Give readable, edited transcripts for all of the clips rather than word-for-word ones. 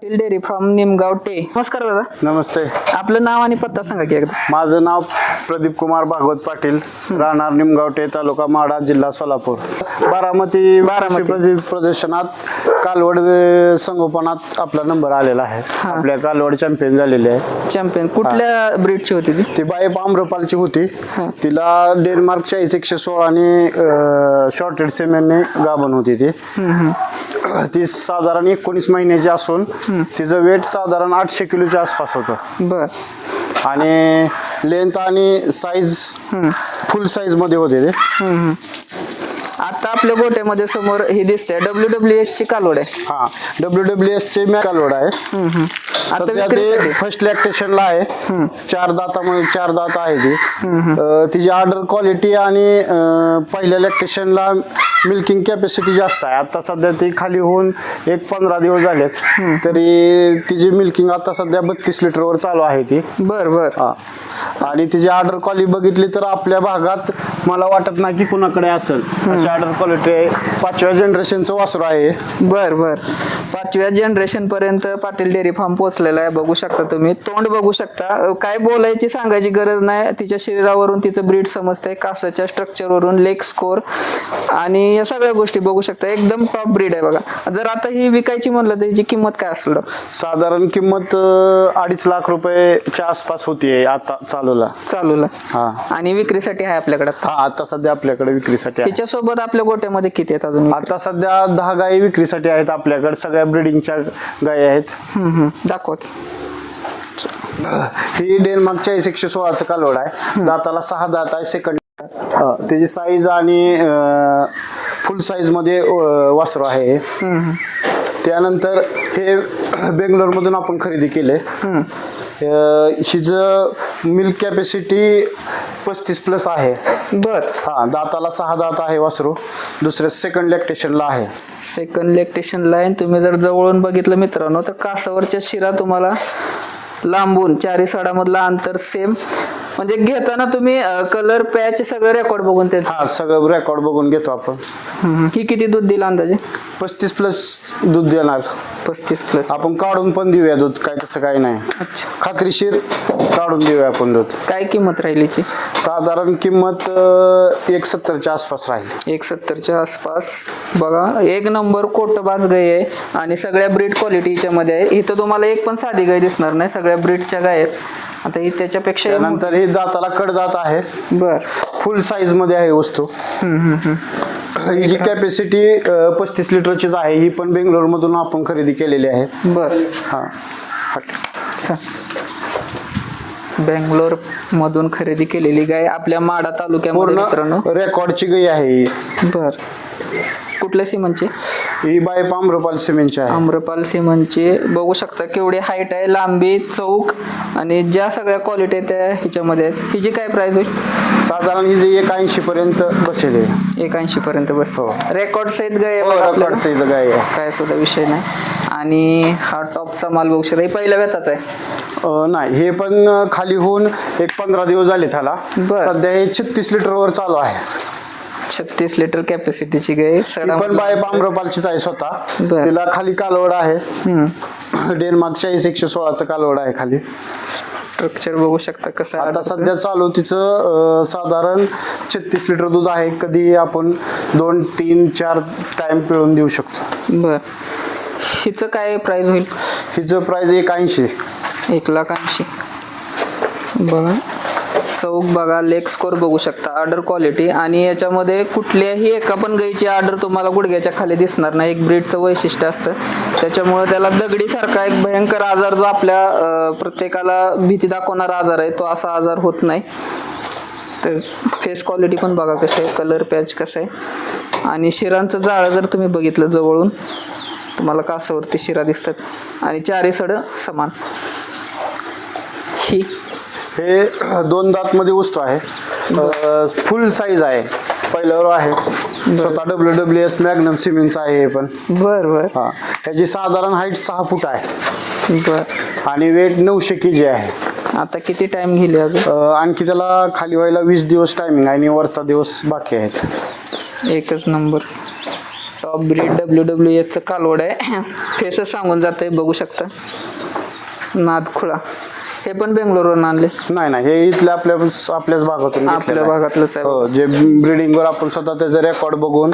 Patil dairy form Nimgaon टे. नमस्कार दादा. नमस्ते. आपलं नाव आणि पत्ता सांगा की एकदा. माझं नाव प्रदीप कुमार भागवत पाटील, राहणार निमगाव टे, तालुका माढा, जिल्हा सोलापूर. बारामती प्रदर्शनात कालवड संगोपनात आपला नंबर आलेला आहे. आपल्या कालवड चॅम्पियन झालेली आहे. चॅम्पियन कुठल्या ब्रीडची होती ती? बाई आम्रपालची होती. तिला डेन्मार्क 40-116 आणि शॉर्टेड सेमेनने गाभण होती. ती साधारण 19 महिन्याची असून तिचं वेट साधारण 800 किलोच्या आसपास होतं. बर. आणि लेंथ आणि साईज फुल साईज मध्ये होते ते. आता आपल्या गोट्यामध्ये समोर हे दिसतंय WWS ची कालवड आहे. हा, WWS ची कालवड आहे. आता ते फर्स्ट लॅक्टेशनला आहे. 4 दातामध्ये 4 दात आहे ती. तिची ऑर्डर क्वालिटी आणि पहिल्या लॅक्टेशनला मिल्किंग कॅपॅसिटी जास्त आहे. आता सध्या ती खाली होऊन 15 दिवस झालेत, तरी तिची मिल्किंग आता सध्या 32 लिटरवर चालू आहे ती. बर बर. आणि तिची ऑर्डर क्वालिटी बघितली तर आपल्या भागात मला वाटत नाही की कुणाकडे असेल अशी ऑर्डर क्वालिटी आहे. 5व्या जनरेशनचं वासरू आहे. बर बर. 5व्या जनरेशन पर्यंत पाटील डेअरी फार्म पोहोचलेला आहे. बघू शकता तुम्ही, तोंड बघू शकता. काय बोलायची सांगायची गरज नाही. तिच्या शरीरावरून तिचं ब्रीड समजतंय, कासाच्या स्ट्रक्चरवरून, लेग स्कोर आणि या सगळ्या गोष्टी बघू शकता. एकदम टॉप ब्रीड आहे बघा. जर आता ही विकायची म्हणलं तर हिची किंमत काय असलं? साधारण किंमत 2.5 लाख रुपयेच्या आसपास होती आता चालूला. हा. आणि विक्रीसाठी आहे आपल्याकडे? हा, आता सध्या आपल्याकडे विक्रीसाठी आहे. त्याच्यासोबत आपल्या गोट्यामध्ये किती आहेत अजून? आता सध्या 10 गायी विक्रीसाठी आहेत आपल्याकडे. सगळ्या ब्रीडिंगच्या गायी आहेत. दाखवा की. ही डेन्मार्क 40-116चं कालवड आहे. दाताला 6 दात आहे. सेकंड त्याची साईज आणि फुल साईज मध्ये वासरू आहे. त्यानंतर हे बेंगलोरमधून आपण खरेदी केले. हिचं मिल्क कॅपॅसिटी 35+ आहे. बर. हा, दाताला 6 दात आहे वासरू. दुसऱ्या सेकंड लॅक्टेशनला आहे. सेकंड लॅक्टेशनला आहे. तुम्ही जर जवळून बघितलं मित्रांनो तर कासावरच्या शिरा तुम्हाला लांबून 4 साडामधला अंतर सेम. म्हणजे घेताना तुम्ही कलर पॅच सगळं रेकॉर्ड बघून ते? हा, सगळं रेकॉर्ड बघून घेतो आपण. ही किती दूध दिलं अंदाजे? 35+ दूध देणार. 35+. आपण काढून पण देऊया दूध, काय तसं काही नाही. अच्छा. खात्रीशीर काढून देऊया आपण दूध. काय किंमत राहिलीची? साधारण किंमत 170च्या आसपास राहील. 170च्या आसपास. बघा, एक नंबर कोटबाज गाय आहे आणि सगळ्या ब्रीड क्वालिटीच्या मध्ये आहे. इथं तुम्हाला एक पण साधी गाय दिसणार नाही, सगळ्या ब्रीडच्या गाय आहेत. आता ही त्याच्यापेक्षा त्यानंतर ही दाताला कडदात आहे. बर. फुल साईज मध्ये आहे वस्तू. हिची कॅपॅसिटी 35 लिटरचीच आहे. ही पण बेंगलोर मधून आपण खरेदी केलेली आहे. बर. हा, बेंगलोर मधून खरेदी केलेली गाय आपल्या माढा तालुक्यामध्ये मित्रांनो. रेकॉर्डची गाय आहे. बर. कुठल्या सिमनची? ही बाय आम्रपाल सिमेंटची आहे. आम्रपाल सिमनची. बघू शकता केवढी हाईट आहे, लांबी, चौक आणि ज्या सगळ्या क्वालिटी त्या ह्याच्यामध्ये आहेत. हिची काय प्राइस होईल? साधारण हिची 180 पर्यंत बसेल. 180 पर्यंत बस. रेकॉर्ड सहित गाय रेकॉर्ड सहित गाय आहे. काय सुद्धा विषय नाही. आणि हा टॉपचा माल बघू शकता. पहिल्या व्यताचा आहे? नाही, हे पण खाली होऊन 15 दिवस झाले त्याला. सध्या हे 36 लिटरवर चालू आहे. 36 लिटर कॅपॅसिटीची गाय. पण बाय आम्रपालचीच आहे स्वतः. तिला खाली कालवड आहे. डेन्मार्क 40-116चं कालवड आहे खाली. स्ट्रक्चर बघू शकता कसं आता सध्या चालू तिचं साधारण 36 लिटर दूध आहे. कधी आपण 2, 3, 4 टाइम पिळून देऊ शकतो. बर. हिचं काय प्राइस होईल? हिचं प्राइस 180. 1,80,000. बघा, चौक बघा, लेग स्कोर बघू शकता, ऑर्डर क्वालिटी. आणि याच्यामध्ये कुठल्याही एका पण गायीची ऑर्डर तुम्हाला गुडघ्याच्या खाली दिसणार नाही. एक ब्रीडचं वैशिष्ट्य असतं, त्याच्यामुळे त्याला दगडीसारखा एक भयंकर आजार जो आपल्या प्रत्येकाला भीती दाखवणारा आजार आहे, तो असा आजार होत नाही. तर फेस क्वालिटी पण बघा कसं आहे, कलर पॅच कसं आहे. आणि शिरांचं जाळं जर तुम्ही बघितलं जवळून तुम्हाला कासावरती शिरा दिसतात आणि 4 सड समान. हे 2 दात मध्ये वस्तू आहे. फुल साईज आहे. पहिल्यावर आहे. स्वतः WWS मॅग्नम सिमेंटचा आहे हे पण. बर बर. हा, ह्याची साधारण हाईट 6 फूट आहे. बर. आणि वेट 900 kg आहे. आता किती टाइम गेले अजून? आणखी त्याला खाली व्हायला 20 दिवस टायमिंग आहे आणि वरचा दिवस बाकी आहेत. एकच नंबर. टॉप ब्रीड WWSचं कालवड आहे. फेसच सांगून जाते, बघू शकता. नादखुळा हे पण बेंगलोरवरून आणले? नाही, हे इथल्या आपल्याच भागातून आपल्या घेतलेलं आहे. भागातलंच आहे. हो, जे ब्रीडिंगवर आपण स्वतः त्याचं रेकॉर्ड बघून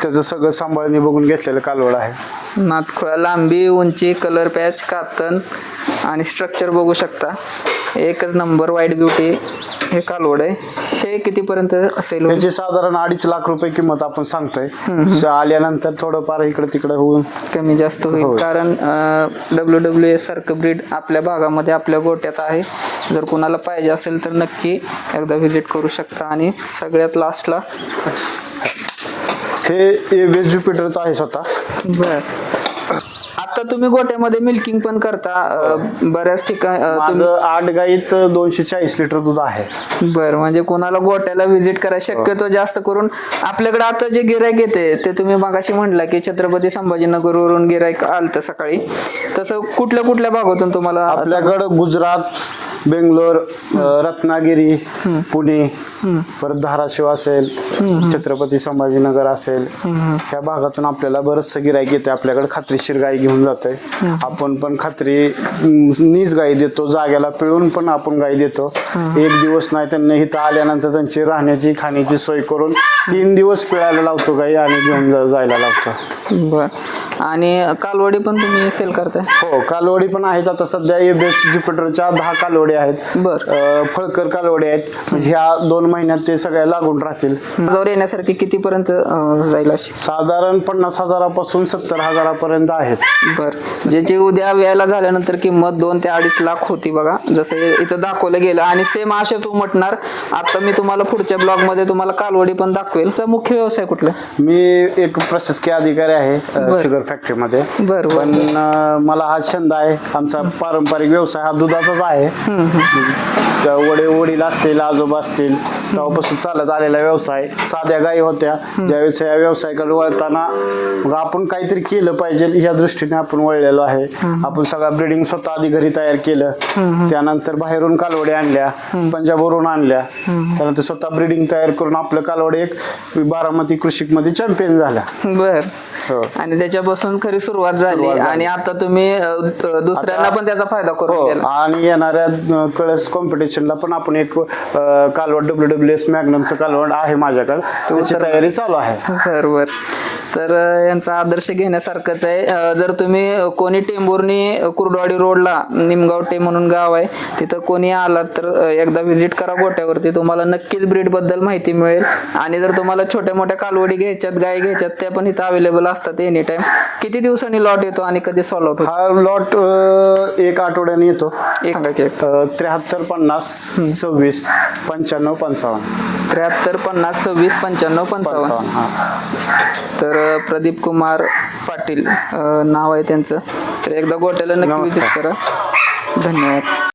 त्याचं सगळं सांभाळणी बघून घेतलेलं कालवड आहे. नादखुळा लांबी, उंची, कलर पॅच, कातन आणि स्ट्रक्चर बघू शकता. एकच नंबर व्हाईट ब्युटी हे कालवड आहे. हे कितीपर्यंत असेल? त्याची साधारण 2.5 लाख रुपये किंमत आपण सांगतोय. आल्यानंतर थोडंफार इकडे तिकडे होऊन कमी जास्त होईल, कारण WWS सारखं ब्रीड आपल्या भागामध्ये आपल्या गोट्यात आहे. जर कोणाला पाहिजे असेल तर नक्की एकदा व्हिजिट करू शकता. आणि सगळ्यात लास्टला हे ABS ज्युपिटरचं आहे स्वतः. बर, आता तुम्ही गोट्यामध्ये मिल्किंग पण करता बऱ्याच ठिकाणी. 8 गाईत 240 लिटर दूध आहे. बर, म्हणजे कोणाला गोट्याला व्हिजिट करा शक्यतो जास्त करून आपल्याकडे आता जे गिरायक येते ते तुम्ही मगाशी म्हटला की छत्रपती संभाजीनगरवरून गिरायक आलतं सकाळी, तसं कुठल्या कुठल्या भागातून तुम्हाला? आपल्याकडं गुजरात, बेंगलोर, रत्नागिरी, पुणे, परत धाराशिव असेल, छत्रपती संभाजीनगर असेल, ह्या भागातून आपल्याला बरंचसं गिराईक येते. आपल्याकडे खात्रीशीर गाई घेऊन जाते. आपण पण नीच गाई देतो, जाग्याला पिळून पण आपण गाई देतो. एक दिवस नाही, त्यांना इथं आल्यानंतर त्यांची राहण्याची खाण्याची सोय करून 3 दिवस पिळायला लावतो गाई आणि घेऊन जायला लावतो. बर, आणि कालवडी पण तुम्ही सेल करताय? हो, कालवडी पण आहेत. आता सध्या ABS ज्युपिटरच्या 10 कालवडी आहेत. बर, फळकर कालवडी आहेत. म्हणजे ह्या 2 महिन्यात ते सगळ्या लागून राहतील. जवळ येण्यासारखी कितीपर्यंत जाईल अशी? साधारण 50,000 पासून 70,000 आहेत. बर, ज्याची उद्या व्यायला झाल्यानंतर किंमत 2 ते 2.5 लाख होती बघा, जसं इथं दाखवलं गेलं. आणि सेम असेच उमटणार. आता मी तुम्हाला पुढच्या ब्लॉग मध्ये तुम्हाला कालवडी पण दाखवेल. तर मुख्य व्यवसाय कुठला? मी एक प्रशासकीय अधिकारी आहे शुगर फॅक्टरीमध्ये. बर, पण मला हा छंद आहे. आमचा पारंपरिक व्यवसाय हा दुधाचाच आहे. वडील असतील, आजोबा असतील, तेव्हापासून चालत आलेला व्यवसाय. साध्या गायी होत्या, ज्यावेळेस या व्यवसायाकडे वळताना मग आपण काहीतरी केलं पाहिजे ह्या दृष्टीने आपण वळलेलो आहे. आपण सगळा ब्रीडिंग स्वतः आधी घरी तयार केलं, त्यानंतर बाहेरून कालवडी आणल्या, पंजाबवरून आणल्या, त्यानंतर स्वतः ब्रीडिंग तयार करून आपलं कालवडी एक बारामती कृषिक मध्ये चॅम्पियन झाला. बर, आणि त्याच्यापासून खरी सुरुवात झाली. आणि आता तुम्ही दुसऱ्यांना पण त्याचा फायदा करून द्याल. आणि येणाऱ्या कळस कॉम्पिटिशनला पण आपण एक कालवड WWS मॅग्नमचं कालवड आहे माझ्याकडे, त्याची तयारी चालू आहे. बरोबर, तर यांचा आदर्श घेण्यासारखंच आहे. जर तुम्ही कोणी टेंभुर्णी कुर्डवाडी रोडला निमगाव म्हणून गाव आहे, तिथं कोणी आलात तर एकदा व्हिजिट करा गोट्यावरती. तुम्हाला नक्कीच ब्रीड बद्दल माहिती मिळेल. आणि जर तुम्हाला छोट्या मोठ्या कालवडी घ्यायच्यात, गाय घ्यायच्यात, त्या पण इथं अवेलेबल असतात एनी टाइम. किती दिवसांनी लॉट येतो आणि कधी सॉल्व आउट होतो? हा लॉट 1 आठवड्याने येतो. 73 50 26 95 55. 73 50 26 95 55. तर प्रदीप कुमार पाटील नाव आहे त्यांचं. तर एकदा गोट्याला नक्की व्हिजिट करा. धन्यवाद.